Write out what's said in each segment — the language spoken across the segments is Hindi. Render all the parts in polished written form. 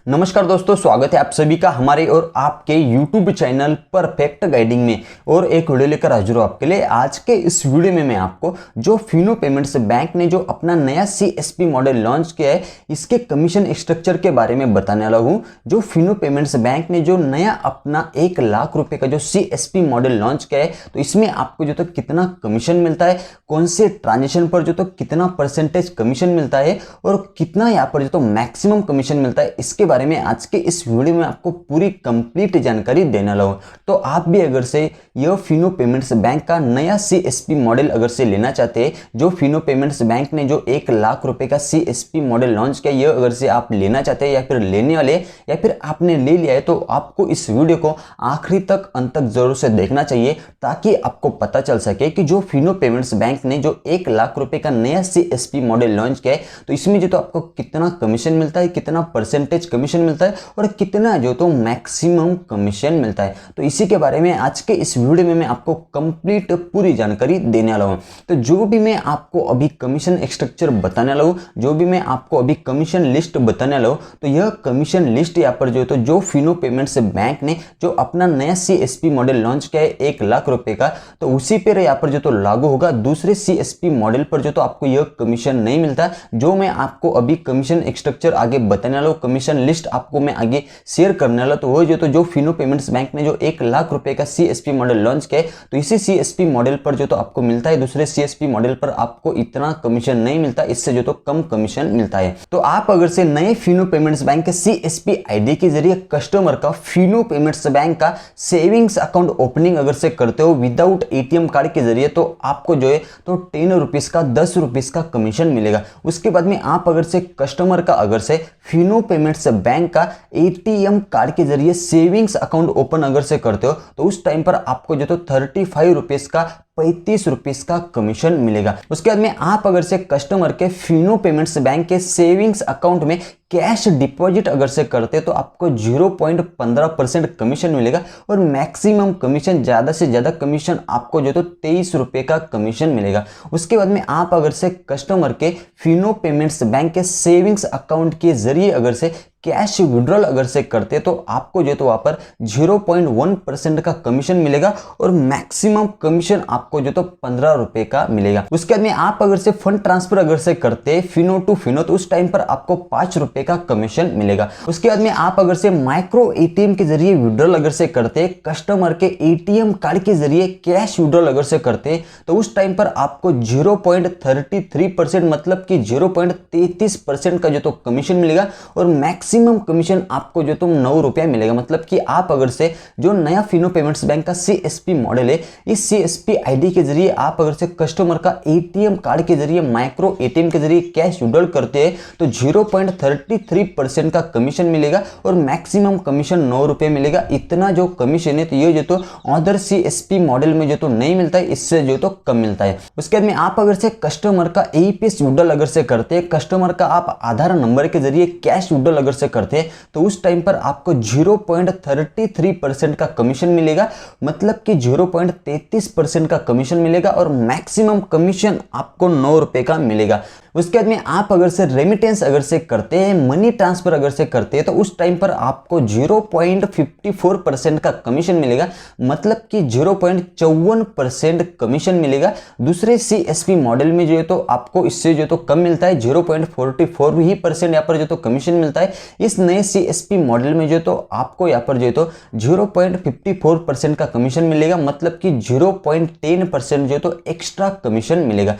नमस्कार दोस्तों, स्वागत है आप सभी का हमारे और आपके YouTube चैनल परफेक्ट गाइडिंग में। और एक वीडियो लेकर हाजिर हूं आपके लिए। आज के इस वीडियो में मैं आपको जो फिनो पेमेंट्स बैंक ने जो अपना नया CSP मॉडल लॉन्च किया है, इसके कमीशन स्ट्रक्चर के बारे में बताने वाला हूं। जो फिनो पेमेंट्स बैंक ने जो नया अपना 1 लाख रुपए का जो CSP मॉडल लॉन्च किया है, तो इसमें आपको जो तो कितना कमीशन मिलता है, कौन से ट्रांजेक्शन पर जो तो कितना परसेंटेज कमीशन मिलता है और कितना यहाँ पर जो तो मैक्सिमम कमीशन मिलता है, इसके बारे में आज के इस वीडियो में आपको पूरी कंप्लीट जानकारी देने वाला हूं। तो आप भी अगर से यह फिनो पेमेंट्स बैंक का नया CSP मॉडल अगर से लेना चाहते हैं, जो फिनो पेमेंट्स बैंक ने जो 1 लाख रुपए का CSP मॉडल लॉन्च किया, यह अगर से आप लेना चाहते हैं या फिर लेने वाले या फिर आपने ले लिया है, तो आपको इस वीडियो को आखिरी तक अंत तक जरूर से देखना चाहिए, ताकि आपको पता चल सके कि जो फिनो पेमेंट्स बैंक ने जो 1 लाख रुपए का नया CSP मॉडल लॉन्च किया है, तो इसमें जो तो आपको कितना कमीशन मिलता है, कितना परसेंटेज कमीशन मिलता है और कितना जो तो मैक्सिमम कमीशन मिलता है। तो इसी के बारे में आज के इस वीडियो में मैं आपको कंप्लीट पूरी जानकारी देने वाला हूं। तो जो भी मैं आपको अभी कमीशन स्ट्रक्चर बताने वाला हूं, जो भी मैं आपको अभी कमीशन लिस्ट बताने वाला हूं, तो यह कमीशन लिस्ट यहाँ पर जो है तो जो फिनो पेमेंट्स बैंक ने जो अपना नया CSP मॉडल लॉन्च किया है 1 लाख रुपए का, तो उसी पर यहाँ पर जो तो लागू होगा। दूसरे CSP मॉडल पर जो तो आपको यह कमीशन नहीं मिलता। जो मैं आपको अभी कमीशन स्ट्रक्चर आगे बताने वाला हूं, कमीशन लिस्ट आपको मैं आगे शेयर करने वाला, तो वो जो फिनो पेमेंट्स बैंक ने जो 1 लाख रुपए का CSP मॉडल लॉन्च किया है, तो इसी CSP मॉडल पर जो तो आपको मिलता है। दूसरे CSP मॉडल पर आपको इतना कमीशन नहीं मिलता, इससे जो तो कम कमीशन मिलता है। तो आप अगर से नए फिनो पेमेंट्स बैंक के CSP ID के जरिए कस्टमर का फिनो पेमेंट्स बैंक का सेविंग्स अकाउंट ओपनिंग अगर से करते हो विदाउट ATM कार्ड के जरिए, तो आपको जो है तो 10 रुपीज का 10 रुपीज का कमीशन मिलेगा। उसके बाद में आप अगर से कस्टमर का अगर से फिनो पेमेंट्स बैंक का ATM कार्ड के जरिए सेविंग्स अकाउंट ओपन अगर से करते हो, तो उस टाइम पर आपको जो तो 35 रुपीज का 35 रुपीज का कमीशन मिलेगा। उसके बाद में आप अगर से कस्टमर के फिनो पेमेंट्स बैंक के सेविंग्स अकाउंट में कैश डिपॉजिट अगर से करते तो आपको 0.15% कमीशन मिलेगा और मैक्सिमम कमीशन, ज्यादा से ज्यादा कमीशन आपको जो तो 23 रुपए का कमीशन मिलेगा। उसके बाद में आप अगर से कस्टमर के फिनो पेमेंट्स बैंक के सेविंग्स अकाउंट के जरिए अगर से कैश विड्रॉल अगर से करते तो आपको जो तो वहां पर 0.1% का कमीशन मिलेगा और मैक्सिमम कमीशन आपको जो तो 15 रुपए का मिलेगा। उसके बाद में आप अगर से फंड ट्रांसफर अगर से करते फिनो टू फिनो, तो उस टाइम पर आपको 5 रुपए का कमीशन मिलेगा। उसके बाद में आप अगर से माइक्रो ATM के जरिए विड्रॉल अगर से करते, कस्टमर के ATM कार्ड के जरिए कैश विड्रॉल अगर से करते, तो उस टाइम पर आपको 0.33% मतलब कि 0.33% का जो तो कमीशन मिलेगा और मैक्सिमम कमीशन आपको जो तो 9 रुपया मिलेगा। मतलब कि आप अगर से जो नया फिनो पेमेंट्स बैंक का CSP मॉडल है, इस CSP ID के जरिए आप अगर से कस्टमर का ATM कार्ड के जरिए माइक्रो ATM के जरिए कैश विड्रॉल करते हैं, तो 0.33% का कमीशन मिलेगा और मैक्सिमम कमीशन 9 रुपये मिलेगा। इतना जो कमीशन है, तो ये जो तो अदर CSP मॉडल में जो तो नहीं मिलता है, इससे जो तो कम मिलता है। उसके बाद में आप अगर से कस्टमर का APS विड्रॉल अगर से करते हैं, कस्टमर का आप आधार नंबर के जरिए कैश विड्रॉल अगर से करते हैं, तो उस टाइम पर आपको 0.33% का कमीशन मिलेगा। मतलब कि 0.33% का कमीशन मिलेगा और मैक्सिमम कमीशन आपको 9 रुपए का मिलेगा। उसके बाद में आप अगर से रेमिटेंस अगर से करते हैं, मनी ट्रांसफर अगर से करते हैं, तो उस टाइम पर आपको 0.54% का कमीशन मिलेगा। मतलब कि 0.54% कमीशन मिलेगा। दूसरे CSP मॉडल में जो है तो आपको इससे जो तो कम मिलता है, 0.44% ही परसेंट यहाँ पर जो तो कमीशन मिलता है। इस नए CSP मॉडल में जो तो आपको यहाँ पर जो तो 0.54% का कमीशन मिलेगा। मतलब कि 0.10% जो तो एक्स्ट्रा कमीशन मिलेगा।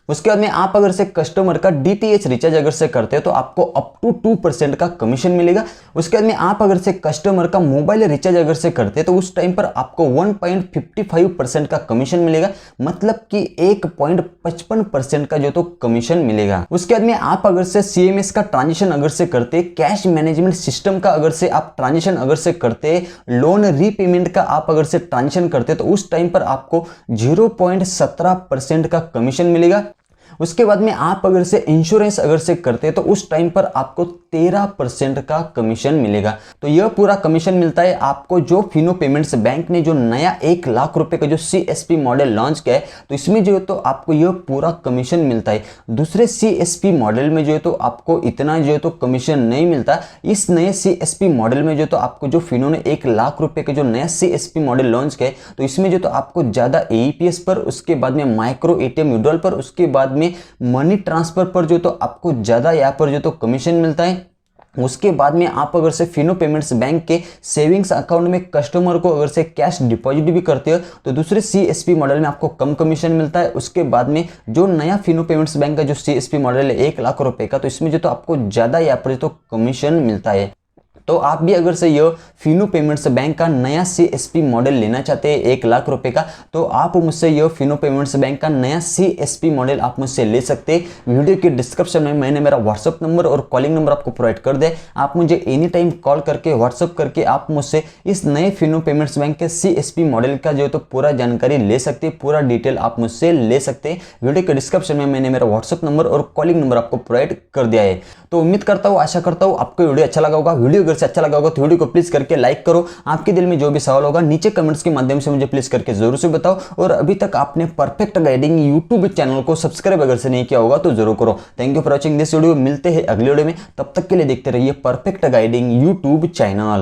उसके बाद में आप अगर से कस्टमर का DTH रिचार्ज अगर से करते हैं, तो आपको अप टू 2% का कमीशन मिलेगा। उसके बाद में आप अगर से कस्टमर का मोबाइल रिचार्ज अगर से करते हैं, तो उस टाइम पर आपको 1.55% का कमीशन मिलेगा। मतलब कि 1.55% का जो तो कमीशन मिलेगा। उसके बाद में आप अगर से CMS का ट्रांजेक्शन अगर से करते, कैश मैनेजमेंट सिस्टम का अगर से आप ट्रांजेक्शन अगर से करते, लोन रीपेमेंट का आप अगर से ट्रांजेक्शन करते, तो उस टाइम पर आपको 0.17% का कमीशन मिलेगा। उसके बाद में आप अगर से इंश्योरेंस अगर से करते हैं तो उस टाइम पर आपको 13% का कमीशन मिलेगा। तो यह पूरा कमीशन मिलता है आपको जो फिनो पेमेंट्स बैंक ने जो नया 1 लाख रुपए का जो CSP मॉडल लॉन्च किया है, तो इसमें जो है तो आपको यह पूरा कमीशन मिलता है। दूसरे CSP मॉडल में जो है तो आपको इतना जो है तो कमीशन नहीं मिलता। इस नए CSP मॉडल में जो तो आपको जो फिनो ने 1 लाख रुपए का जो नया CSP मॉडल लॉन्च किया है, तो इसमें जो तो आपको ज्यादा AEPS पर, उसके बाद में माइक्रो ATM विड्रॉल पर, उसके बाद में मनी ट्रांसफर पर जो तो आपको ज्यादा यहाँ पर जो तो कमीशन मिलता है। उसके बाद में आप अगर से फिनो पेमेंट्स बैंक के सेविंग्स अकाउंट में कस्टमर को अगर से कैश डिपॉजिट भी करते हो तो दूसरे CSP मॉडल में आपको कम कमीशन मिलता है। उसके बाद में जो नया फिनो पेमेंट्स बैंक का जो CSP मॉडल है 1 लाख रुपए का, तो इसमें जो तो आपको ज्यादा यहाँ पर तो कमीशन मिलता है। तो आप भी अगर से ये फिनो पेमेंट्स बैंक का नया CSP मॉडल लेना चाहते हैं 1 लाख रुपए का, तो आप मुझसे ये फिनो पेमेंट्स बैंक का नया CSP मॉडल आप मुझसे ले सकते हैं। वीडियो के डिस्क्रिप्शन में मैंने मेरा व्हाट्सअप नंबर और कॉलिंग नंबर आपको प्रोवाइड कर दिया। आप मुझे एनी टाइम कॉल करके व्हाट्सअप करके आप मुझसे इस नए फिनो पेमेंट्स बैंक के CSP मॉडल का जो है तो पूरा जानकारी ले सकते हैं, पूरा डिटेल आप मुझसे ले सकते हैं। वीडियो के डिस्क्रिप्शन में मैंने मेरा व्हाट्सअप नंबर और कॉलिंग नंबर आपको प्रोवाइड कर दिया है। तो उम्मीद करता हूँ, आशा करता हूँ आपको वीडियो अच्छा लगा होगा। वीडियो अगर से अच्छा लगा होगा तो वीडियो को प्लीज करके लाइक करो। आपके दिल में जो भी सवाल होगा नीचे कमेंट्स के माध्यम से मुझे प्लीज करके जरूर से बताओ। और अभी तक आपने परफेक्ट गाइडिंग यूट्यूब चैनल को सब्सक्राइब अगर से नहीं किया होगा तो जरूर करो। Thank you for watching this video. मिलते हैं अगले वीडियो में, तब तक के लिए देखते रहिए परफेक्ट गाइडिंग यूट्यूब चैनल।